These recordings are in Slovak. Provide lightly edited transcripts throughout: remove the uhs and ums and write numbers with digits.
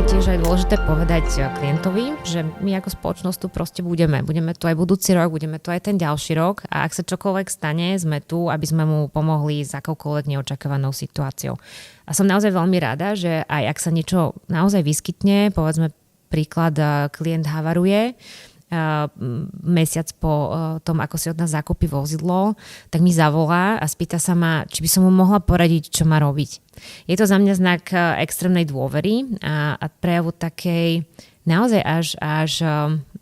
tiež aj dôležité povedať klientovi, že my ako spoločnosť tu proste budeme. Budeme tu aj budúci rok, budeme tu aj ten ďalší rok a ak sa čokoľvek stane, sme tu, aby sme mu pomohli s akoukoľvek neočakávanou situáciou. A som naozaj veľmi rada, že aj ak sa niečo naozaj vyskytne, povedzme príklad, klient havaruje, mesiac po tom, ako si od nás zakúpi vozidlo, tak mi zavolá a spýta sa ma, či by som mu mohla poradiť, čo má robiť. Je to za mňa znak extrémnej dôvery a prejavu takej naozaj až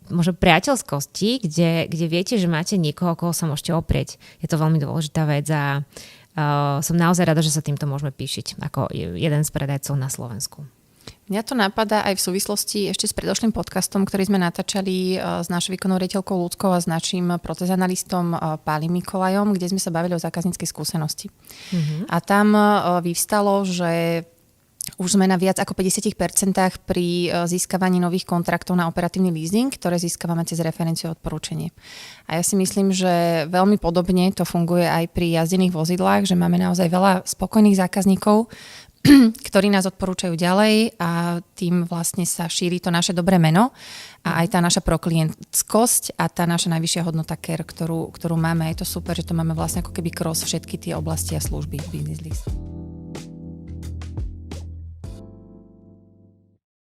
možno priateľskosti, kde viete, že máte niekoho, koho sa môžete oprieť. Je to veľmi dôležitá vec a som naozaj rada, že sa týmto môžeme píšiť ako jeden z predajcov na Slovensku. Mňa to napadá aj v súvislosti ešte s predošlým podcastom, ktorý sme natáčali s našou výkonnou riaditeľkou Ľudkou a s naším procesanalistom Pálim Mikolajom, kde sme sa bavili o zákazníckej skúsenosti. A tam vyvstalo, že už sme na viac ako 50% pri získavaní nových kontraktov na operatívny leasing, ktoré získavame cez referenciu a odporúčanie. A ja si myslím, že veľmi podobne to funguje aj pri jazdených vozidlách, že máme naozaj veľa spokojných zákazníkov, ktorí nás odporúčajú ďalej a tým vlastne sa šíri to naše dobré meno a aj tá naša proklientskosť a tá naša najvyššia hodnota care, ktorú máme. Je to super, že to máme vlastne ako keby cross všetky tie oblasti a služby Business Lease.